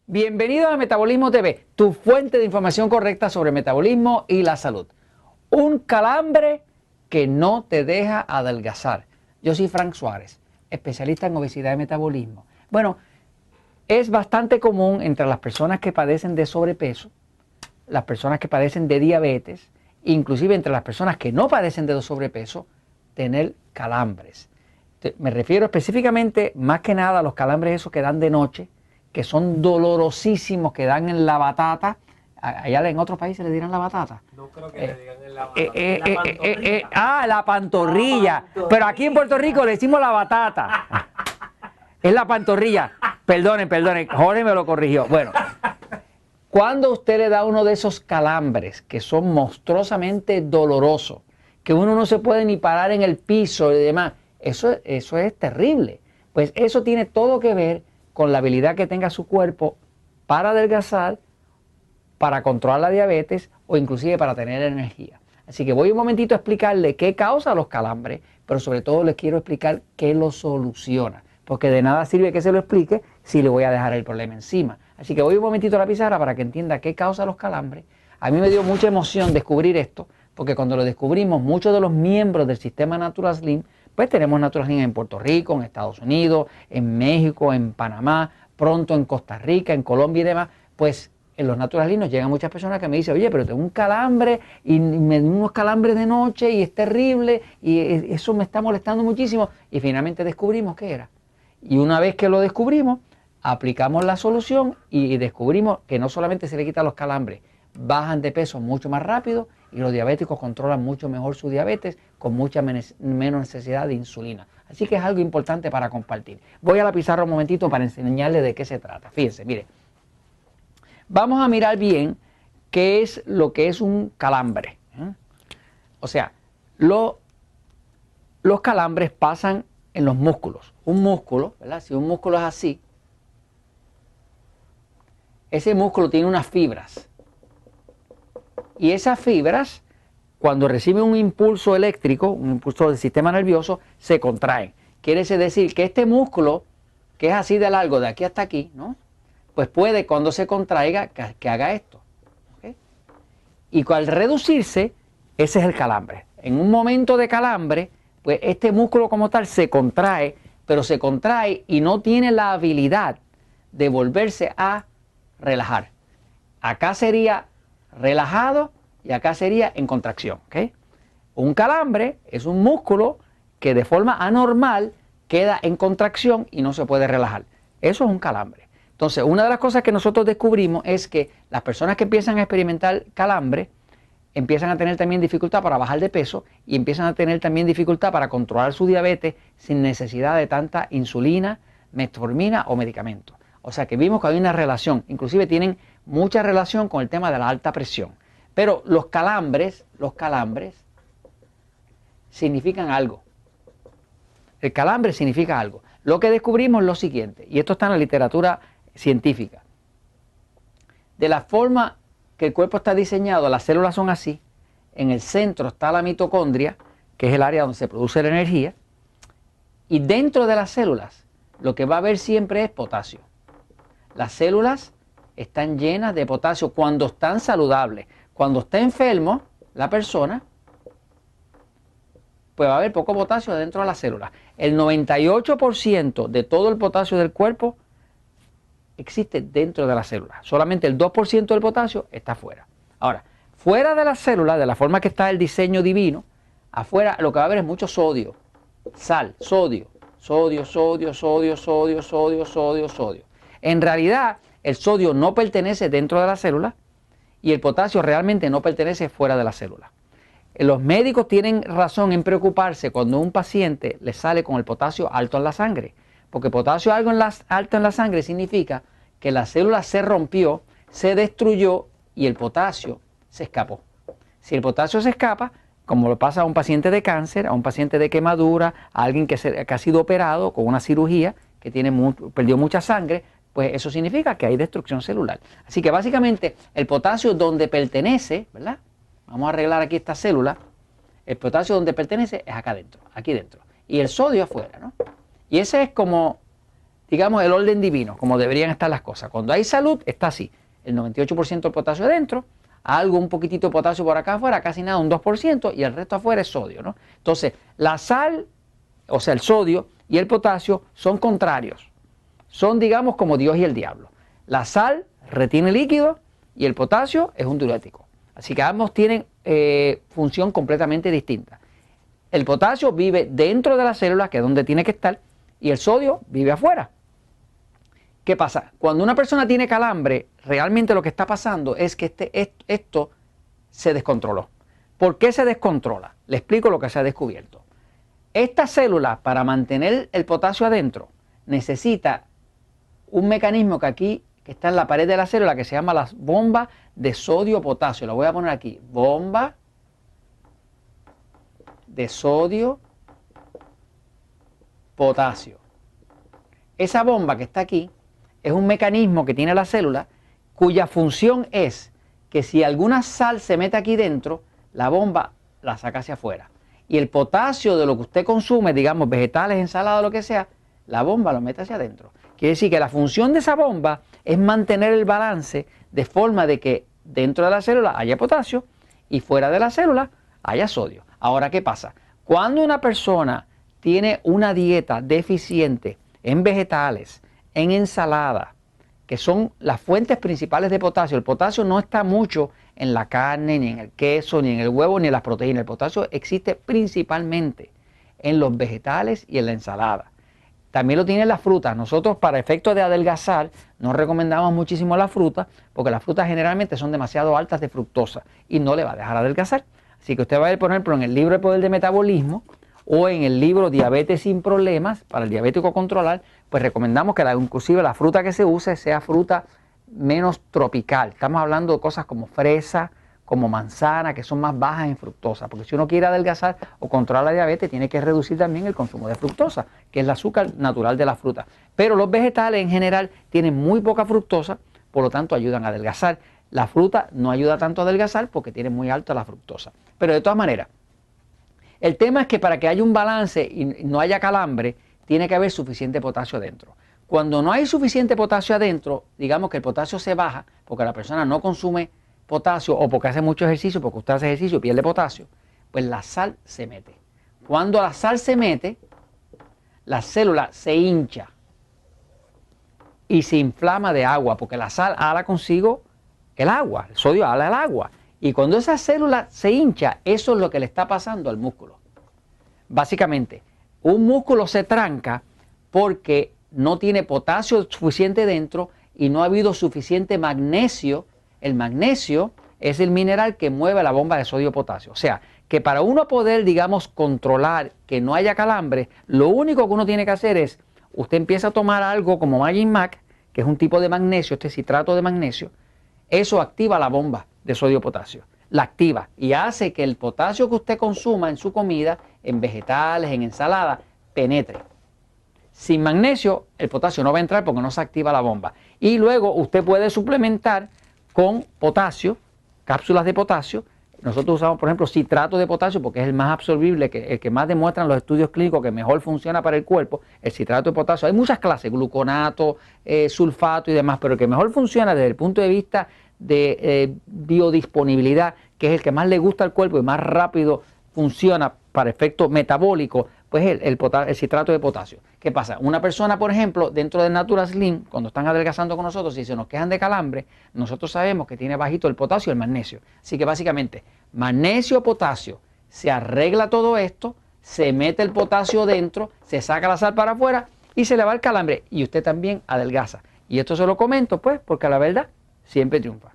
Bienvenidos a Metabolismo TV, tu fuente de información correcta sobre el metabolismo y la salud. Un calambre que no te deja adelgazar. Yo soy Frank Suárez, especialista en obesidad y metabolismo. Bueno, es bastante común entre las personas que padecen de sobrepeso, las personas que padecen de diabetes, inclusive entre las personas que no padecen de sobrepeso, tener calambres. Me refiero específicamente, más que nada, a los calambres esos que dan de noche, que son dolorosísimos, que dan en la batata. Allá en otros países le dirán la batata. No creo que le digan en la batata. La pantorrilla. Pero aquí en Puerto Rico le decimos la batata. Es la pantorrilla. Perdonen, Jorge me lo corrigió. Bueno, cuando usted le da uno de esos calambres que son monstruosamente dolorosos, que uno no se puede ni parar en el piso y demás, eso es terrible. Pues eso tiene todo que ver con la habilidad que tenga su cuerpo para adelgazar, para controlar la diabetes o inclusive para tener energía. Así que voy un momentito a explicarle qué causa los calambres, pero sobre todo les quiero explicar qué lo soluciona, porque de nada sirve que se lo explique si le voy a dejar el problema encima. Así que voy un momentito a la pizarra para que entienda qué causa los calambres. A mí me dio mucha emoción descubrir esto, porque cuando lo descubrimos, muchos de los miembros del sistema Natural Slim, pues tenemos Natural Slim en Puerto Rico, en Estados Unidos, en México, en Panamá, pronto en Costa Rica, en Colombia y demás, pues en los Natural Slim nos llegan muchas personas que me dicen, oye, pero tengo un calambre y me dan unos calambres de noche y es terrible y eso me está molestando muchísimo, y finalmente descubrimos qué era. Y una vez que lo descubrimos, aplicamos la solución y descubrimos que no solamente se le quitan los calambres, bajan de peso mucho más rápido y los diabéticos controlan mucho mejor su diabetes con mucha menos necesidad de insulina. Así que es algo importante para compartir. Voy a la pizarra un momentito para enseñarles de qué se trata. Fíjense, mire. Vamos a mirar bien qué es lo que es un calambre. O sea, los calambres pasan en los músculos. Un músculo, ¿verdad? Si un músculo es así, ese músculo tiene unas fibras. Y esas fibras, cuando reciben un impulso eléctrico, un impulso del sistema nervioso, se contraen. Quiere decir que este músculo, que es así de largo, de aquí hasta aquí, ¿no? Pues puede, cuando se contraiga, que haga esto. ¿Okay? Y al reducirse, ese es el calambre. En un momento de calambre, pues este músculo como tal se contrae, pero se contrae y no tiene la habilidad de volverse a relajar. Acá sería relajado y acá sería en contracción. ¿Okay? Un calambre es un músculo que de forma anormal queda en contracción y no se puede relajar. Eso es un calambre. Entonces, una de las cosas que nosotros descubrimos es que las personas que empiezan a experimentar calambre empiezan a tener también dificultad para bajar de peso y empiezan a tener también dificultad para controlar su diabetes sin necesidad de tanta insulina, metformina o medicamentos. O sea que vimos que hay una relación, inclusive tienen mucha relación con el tema de la alta presión. Pero los calambres significan algo. El calambre significa algo. Lo que descubrimos es lo siguiente, y esto está en la literatura científica. De la forma que el cuerpo está diseñado, las células son así. En el centro está la mitocondria, que es el área donde se produce la energía. Y dentro de las células, lo que va a haber siempre es potasio. Las células están llenas de potasio cuando están saludables. Cuando está enfermo la persona, pues va a haber poco potasio dentro de las células. El 98% de todo el potasio del cuerpo existe dentro de la célula. Solamente el 2% del potasio está afuera. Ahora, fuera de la célula, de la forma que está el diseño divino, afuera lo que va a haber es mucho sodio, sal, sodio. En realidad, el sodio no pertenece dentro de la célula y el potasio realmente no pertenece fuera de la célula. Los médicos tienen razón en preocuparse cuando un paciente le sale con el potasio alto en la sangre, porque potasio alto en la sangre significa que la célula se rompió, se destruyó y el potasio se escapó. Si el potasio se escapa, como le pasa a un paciente de cáncer, a un paciente de quemadura, a alguien que ha sido operado con una cirugía, que perdió mucha sangre, pues eso significa que hay destrucción celular. Así que básicamente el potasio donde pertenece, ¿verdad? Vamos a arreglar aquí esta célula. El potasio donde pertenece es acá adentro, aquí dentro. Y el sodio afuera, ¿no? Y ese es como digamos, el orden divino, como deberían estar las cosas. Cuando hay salud, está así. El 98% del potasio adentro, algo, un poquitito de potasio por acá afuera, casi nada, un 2%, y el resto afuera es sodio, ¿no? Entonces, la sal, o sea, el sodio y el potasio son contrarios. Son, digamos, como Dios y el diablo. La sal retiene líquido y el potasio es un diurético. Así que ambos tienen función completamente distinta. El potasio vive dentro de la célula, que es donde tiene que estar, y el sodio vive afuera. ¿Qué pasa? Cuando una persona tiene calambre, realmente lo que está pasando es que esto se descontroló. ¿Por qué se descontrola? Le explico lo que se ha descubierto. Esta célula, para mantener el potasio adentro, necesita un mecanismo que está en la pared de la célula, que se llama las bombas de sodio-potasio. Lo voy a poner aquí. Bomba de sodio-potasio. Esa bomba que está aquí es un mecanismo que tiene la célula cuya función es que si alguna sal se mete aquí dentro, la bomba la saca hacia afuera. Y el potasio de lo que usted consume, digamos vegetales, ensaladas, lo que sea, la bomba lo mete hacia adentro. Quiere decir que la función de esa bomba es mantener el balance de forma de que dentro de la célula haya potasio y fuera de la célula haya sodio. Ahora, ¿qué pasa? Cuando una persona tiene una dieta deficiente en vegetales, en ensalada, que son las fuentes principales de potasio. El potasio no está mucho en la carne, ni en el queso, ni en el huevo, ni en las proteínas. El potasio existe principalmente en los vegetales y en la ensalada. También lo tienen las frutas. Nosotros, para efectos de adelgazar, no recomendamos muchísimo las frutas, porque las frutas generalmente son demasiado altas de fructosa y no le va a dejar adelgazar. Así que usted va a ver, por ejemplo, en el libro El Poder del Metabolismo o en el libro Diabetes sin Problemas, para el diabético controlar, pues recomendamos que inclusive la fruta que se use sea fruta menos tropical. Estamos hablando de cosas como fresa, como manzana, que son más bajas en fructosa, porque si uno quiere adelgazar o controlar la diabetes, tiene que reducir también el consumo de fructosa, que es el azúcar natural de la fruta. Pero los vegetales en general tienen muy poca fructosa, por lo tanto ayudan a adelgazar. La fruta no ayuda tanto a adelgazar porque tiene muy alta la fructosa. Pero de todas maneras, el tema es que para que haya un balance y no haya calambre, tiene que haber suficiente potasio adentro. Cuando no hay suficiente potasio adentro, digamos que el potasio se baja porque la persona no consume potasio o porque hace mucho ejercicio, porque usted hace ejercicio y pierde potasio, pues la sal se mete. Cuando la sal se mete, la célula se hincha y se inflama de agua, porque la sal ala consigo el agua, el sodio ala el agua. Y cuando esa célula se hincha, eso es lo que le está pasando al músculo. Básicamente, un músculo se tranca porque no tiene potasio suficiente dentro y no ha habido suficiente magnesio. El magnesio es el mineral que mueve la bomba de sodio-potasio. O sea, que para uno poder, digamos, controlar que no haya calambre, lo único que uno tiene que hacer es, usted empieza a tomar algo como Magic Mac, que es un tipo de magnesio, este citrato de magnesio, eso activa la bomba de sodio-potasio. La activa y hace que el potasio que usted consuma en su comida, en vegetales, en ensalada, penetre. Sin magnesio, el potasio no va a entrar porque no se activa la bomba. Y luego usted puede suplementar con potasio, cápsulas de potasio. Nosotros usamos, por ejemplo, citrato de potasio porque es el más absorbible, el que más demuestran los estudios clínicos que mejor funciona para el cuerpo, el citrato de potasio. Hay muchas clases, gluconato, sulfato y demás, pero el que mejor funciona desde el punto de vista de biodisponibilidad, que es el que más le gusta al cuerpo y más rápido funciona para efecto metabólico, pues el citrato de potasio. ¿Qué pasa? Una persona, por ejemplo, dentro del Natural Slim, cuando están adelgazando con nosotros, si se nos quejan de calambre, nosotros sabemos que tiene bajito el potasio y el magnesio. Así que básicamente, magnesio, potasio, se arregla todo esto, se mete el potasio dentro, se saca la sal para afuera y se le va el calambre. Y usted también adelgaza. Y esto se lo comento, pues, porque la verdad siempre triunfa.